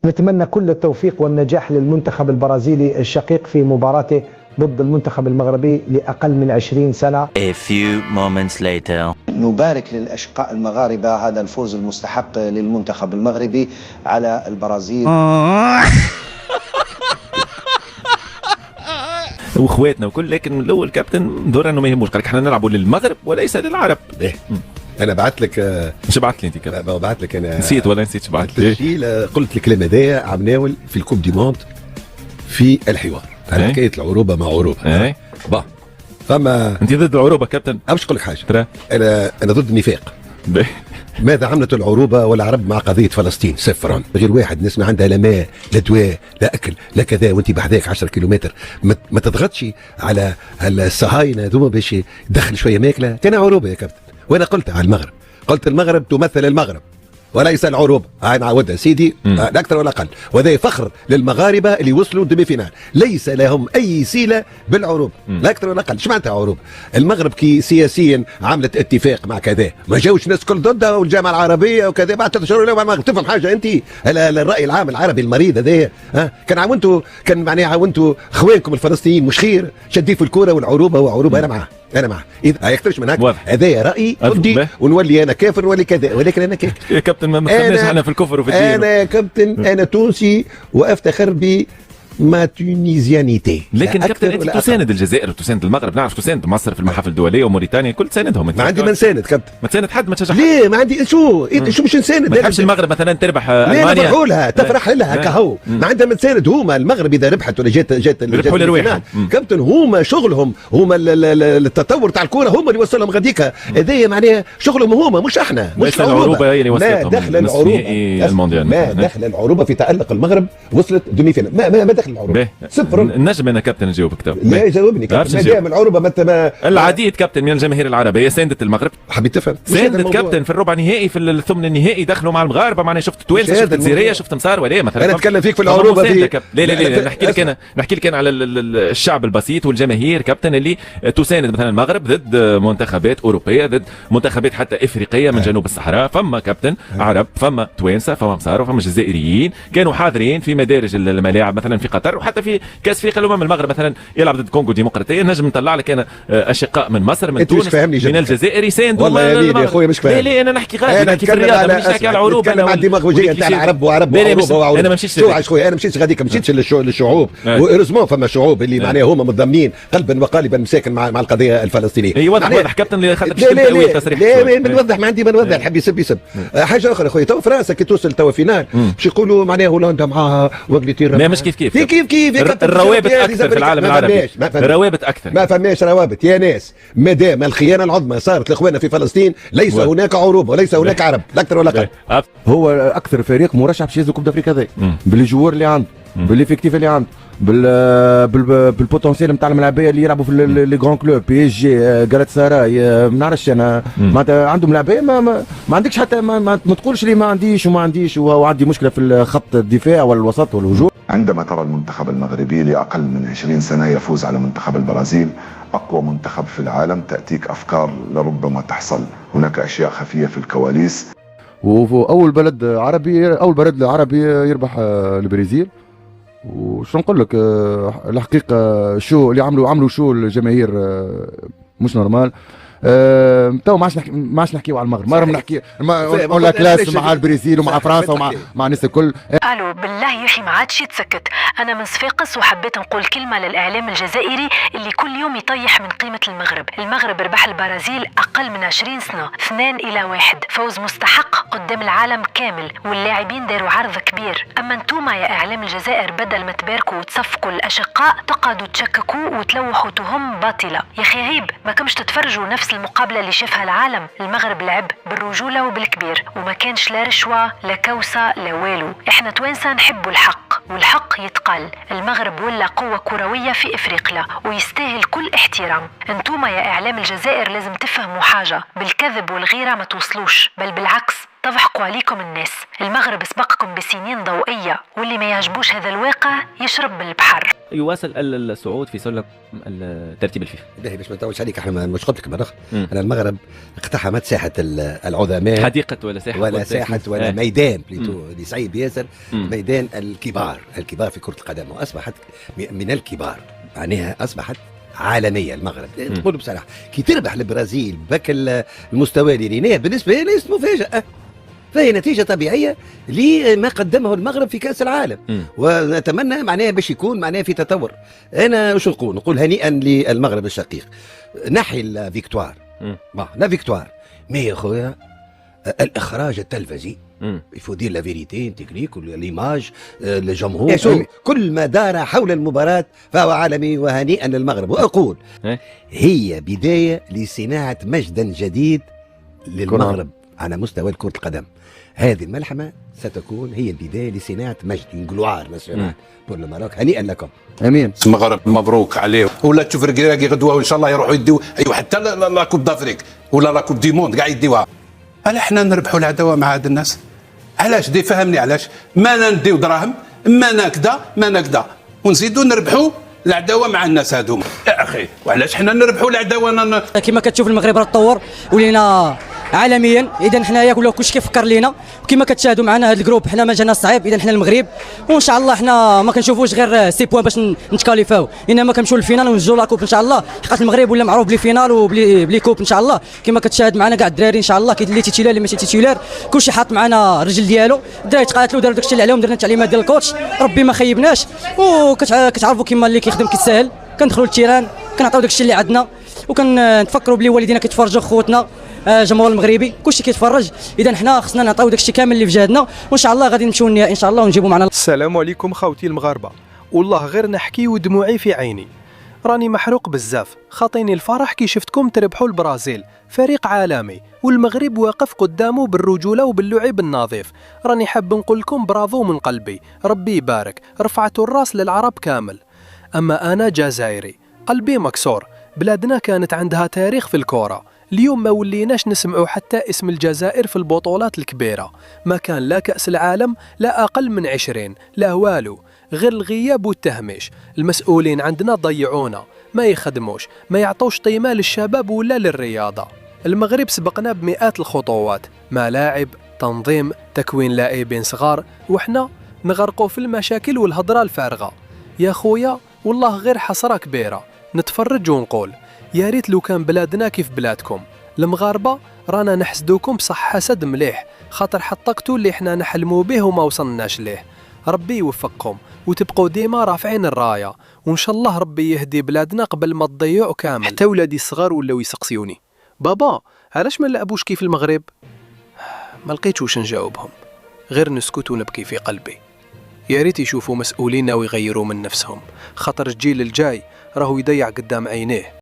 نتمنى كل التوفيق والنجاح للمنتخب البرازيلي الشقيق في مباراته ضد المنتخب المغربي لأقل من 20 سنة. A few moments later. نبارك للأشقاء المغاربة هذا الفوز المستحق للمنتخب المغربي على البرازيل. واخواتنا وكل، لكن من الاول كابتن دور انه ما يهموش، قال لك احنا نلعبوا للمغرب وليس للعرب. انا بعت لك مش بعت لي انت كابتن؟ بعت لك انا نسيت ولا نسيت بعت لي؟ قلت الكلام هذايا عم ناول في الكوب دي موند في الحوار على حكايه العروبه مع عروبه. با فما انت ضد العروبه كابتن؟ باش نقول لك حاجه، انا ضد النفاق. ماذا عملت العروبه والعرب مع قضيه فلسطين؟ صفرا. غير واحد نسمع عندها لا ماء لا دواء لا اكل لا كذا، وانت بحذاك 10 كيلومتر ما تضغطش على الصهاينه هذوما باش يدخل شويه ماكله. كان عروبه يا كابتن. وانا قلت على المغرب، قلت المغرب تمثل المغرب وليس العروبه. هاي نعودها سيدي، لا اكثر ولا اقل. وهذا فخر للمغاربه اللي وصلوا دمي فينال، ليس لهم اي سيله بالعروبه، لا اكثر ولا اقل. ايش معناتها عروبه؟ المغرب كي سياسيا عملت اتفاق مع كذا، ما جاوش الناس كل ضدها والجامعه العربيه وكذا بعد 3 شهور مع المغرب. تفهم حاجه انت؟ الراي العام العربي المريض هذايا كان عاونتوا، كان معناها عاونتوا اخوانكم الفلسطينيين مش خير؟ شديه في الكوره والعروبه وعروبه. انا معاه، انا معاه. اذا يكثرش من هكا هذايا رايي ضدي، ونولي انا كافر نولي كذا، ولكن انا كافر يا كابتن. ما دخلناش احنا في الكفر وفي الدين. انا يا كابتن انا تونسي وافتخر ما تونيزيانيتي. لكن كابتن انت تساند الجزائر وتساند المغرب، نعرف تساند مصر في المحافل الدوليه وموريتانيا كل تساندهم. ما عندي ما نساند كابتن، ما تساند حد، ما تشجع ليه؟ ما عندي شو مش نساند. ما تحبش المغرب مثلا تربح المانيا؟ ليه نفرحوا لها تفرح لها كهو، ما عندها ما تساند. هما المغرب اذا ربحت ولا جات يربحوا لرواحهم كابتن. هما شغلهم، هما التطور تاع الكوره هما اللي وصلهم غاديكا. هذايا معناها شغلهم هما مش احنا، مش العروبه هي اللي وصلتهم. ما دخل العروبه، ما دخل العروبه في تألق المغرب. وصلت دمي فينال، ما دخل العروبه. النجم انا كابتن نجاوبك تو. لا يجاوبني كابتن. ما دام العروبه ما العديد كابتن من الجماهير العربيه ساندت المغرب. حبيت تفهم ساندت كابتن في الربع نهائي، في الثمن النهائي دخلوا مع المغاربه. معناها شفت توانسه، شفت الجزائريه، شفت مصار ولا مثلا. انا اتكلم فيك في العروبه لا نحكي لك انا على الشعب البسيط والجماهير كابتن اللي تساند مثلا المغرب ضد منتخبات اوروبيه، ضد منتخبات حتى افريقيه من جنوب الصحراء. فما كابتن عرب، فما توانسه، فما مصار، وفما جزائريين كانوا حاضرين في مدارج الملاعب مثلا في قطر، وحتى في كاس افريقيا الامم. المغرب مثلا يلعب ضد كونغو ديمقراطيه، نجم نطلع لك انا اشقاء من مصر، من تونس، من الجزائر يساندوا. والله يا اخويا مش فاهم. ليه انا نحكي غير نحكي في الرياضه، مش نحكي على العروبه. انا عندي ديماغوجيه نتاع العرب وعرب وعروبه. انا ما مشيتش خويا، انا مشيتش غاديك، مشيتش للشعوب. وإرزمون فما شعوب اللي معناها هما مضمين قلبا وقالبا مساكن مع القضيه الفلسطينيه. اي واضح كابتن اللي خاطر لا بنوضح، ما عندي ما نوضح. الحب يسب حاجه اخرى خويا. تو فرنسا كي توصل تو فينال باش يقولوا معناها هولندا معاها وانجلترا. لا مش كيف الروابط اكثر في العالم العربي. الروابط اكثر، ما فماش روابط يا ناس. ما دام الخيانه العظمى صارت لاخواننا في فلسطين، ليس هناك عروبه وليس هناك عرب، لا اكثر ولا اقل. هو اكثر فريق مرشح باش يهز كوب افريقيا هذا بالجوار اللي عنده، بالافكتيف اللي عنده، بالبوتنسيال نتاع الملاعبيه اللي يلعبوا في لي غران كلوب، بي اس جي، جالات سراي، ما نعرفش انا. معناتها عندهم لاعبيه ما عندكش حتى ما تقولش لي ما عنديش وما عنديش وعندي مشكله في خط الدفاع ولا الوسط والهجوم. عندما ترى المنتخب المغربي لأقل من 20 سنة يفوز على منتخب البرازيل، أقوى منتخب في العالم، تأتيك أفكار لربما تحصل. هناك أشياء خفية في الكواليس. وأول بلد عربي يربح البرازيل. وش نقول لك، الحقيقة شو اللي عملوا شو الجماهير مش نورمال. تو ما عادش نحكيو على المغرب، مرة نحكي ولا كلاس مع البرازيل ومع فرنسا ومع الناس الكل. الو بالله يا اخي ما عادش يتسكت. انا من صفاقس وحبيت نقول كلمه للاعلام الجزائري اللي كل يوم يطيح من قيمه المغرب ربح البرازيل اقل من 20 سنه 2-1، فوز مستحق قدام العالم كامل، واللاعبين داروا عرض كبير. اما انتوما يا اعلام الجزائر بدل ما تباركوا وتصفقوا الاشقاء تقعدوا تشككوا وتلوحوا تهم باطله. يا اخي عيب، ما كمش تتفرجوا نفس المقابله اللي شافها العالم. المغرب لعب بالرجوله وبالكبير، وما كانش لا رشوه لا كوسه لا والو. احنا توانسه نحبوا الحق والحق يتقال. المغرب ولا قوه كرويه في افريقيا ويستاهل كل احترام. انتوما يا اعلام الجزائر لازم تفهموا حاجه، بالكذب والغيره ما توصلوش، بل بالعكس تضحكوا عليكم الناس. المغرب سبقكم بسنين ضوئية، واللي ما يعجبوش هذا الواقع يشرب بالبحر. يواصل الصعود في سلم ترتيب الفيفا. باهي باش ما نطولش عليك، احنا مش قلت لك مرة انا المغرب اقتحمت ساحه العظماء، حديقه ولا ساحه ولا ميدان بليتو اللي صعيب ياسر، ميدان الكبار في كره القدم، واصبحت من الكبار، معناها اصبحت عالميه المغرب. تقول بصراحه كي تربح البرازيل بك المستوى اللي ريناه بالنسبه لي ليست مفاجاه، فهي نتيجة طبيعية لما قدمه المغرب في كأس العالم. ونتمنى معناها باش يكون معناها في تطور. أنا وش نقول هنيئا للمغرب الشقيق. نحي لا فيكتوار لا فيكتوار مي يا خويا الإخراج التلفزي يفودير لا فيريتي تكنيك ليماج الجمهور كل ما دار حول المباراة فهو عالمي، وهنيئا للمغرب. وأقول هي بداية لصناعة مجد جديد للمغرب على مستوى كرة القدم. هذه الملحمة ستكون هي البداية لصناعة مجد جلوار ناسيونال بور الماروك. هنيئا لكم. امين. المغرب مبروك عليه. ولا تشوف ركراكي غدوه وان شاء الله يروحوا يديو ايوا حتى لا كوب دافريك ولا لا كوب دي موند كاع يديوها. علاش حنا نربحوا العداوه مع هاد الناس؟ علاش دي فهمني علاش ما نديو دراهم ما نكدا ونزيدوا نربحوا العداوه مع الناس هادوما يا اخي. وعلاش حنا نربحوا العداوه؟ كما كتشوف المغرب راه تطور ولينا عالميا، اذا حنايا ولا كلشي كيفكر لينا، وكما كتشاهدوا معنا هذا الجروب حنا ما جانا صعيب، اذا حنا المغرب وان شاء الله حنا ما كنشوفوش غير سي بوان باش نتكاليفاو، انما كنمشيو للفينال وننزلوا لاكوب ان شاء الله. حقات المغرب ولا معروف بلي فينال وبلي كوب ان شاء الله، كما كتشاهد معنا كاع الدراري ان شاء الله، اللي تيتيلار اللي ماشي تيتيلار كلشي حاط معنا الرجل ديالو. الدراري تقاتلوا داروا داكشي اللي عليهم، درنا التعليمات ديال الكوتش، ربي ما خيبناش. وكتعرفوا كما اللي كيخدم كيسهل، كندخلوا للتيران كنعطيو داكشي اللي عندنا، وكنتفكروا بلي والدينا كيتفرجوا خوتنا الجمهور المغربي كلشي كيتفرج، اذا حنا خصنا نعطيو داكشي كامل اللي في جهدنا، وان شاء الله غادي نمشيو النهائي ان شاء الله ونجيبوا معنا. السلام عليكم خوتي المغاربه، والله غير نحكي ودموعي في عيني، راني محروق بزاف، خاطيني الفرح كي شفتكم تربحوا البرازيل، فريق عالمي والمغرب واقف قدامه بالرجوله وباللعب النظيف. راني حاب نقول لكم برافو من قلبي، ربي يبارك، رفعتوا الراس للعرب كامل. اما انا جزائري قلبي مكسور، بلادنا كانت عندها تاريخ في الكرة، اليوم ما وليناش نسمعوا حتى اسم الجزائر في البطولات الكبيرة، ما كان لا كأس العالم لا أقل من 20 لا والو، غير الغياب والتهميش. المسؤولين عندنا ضيعونا، ما يخدموش، ما يعطوش قيمة للشباب ولا للرياضة. المغرب سبقنا بمئات الخطوات، ملاعب، تنظيم، تكوين لاعبين صغار، وحنا نغرقوا في المشاكل والهضرة الفارغة. يا خويا والله غير حسرة كبيرة، نتفرج ونقول يا ريت لو كان بلادنا كيف بلادكم. المغاربة رانا نحسدوكم بصح حسد مليح، خاطر حطقتوا اللي احنا نحلموا به وما وصلناش ليه. ربي يوفقكم وتبقوا ديما رافعين الراية، وان شاء الله ربي يهدي بلادنا قبل ما تضيعوا كامل. حتى ولادي الصغار ولاو يسقسيوني بابا علاش ما نلعبوش كيف المغرب؟ ما لقيتش واش نجاوبهم، غير نسكت ونبكي في قلبي. يا ريت يشوفوا مسؤولين ويغيروا من نفسهم، خاطر الجيل الجاي راهو يضيع قدام عينيه.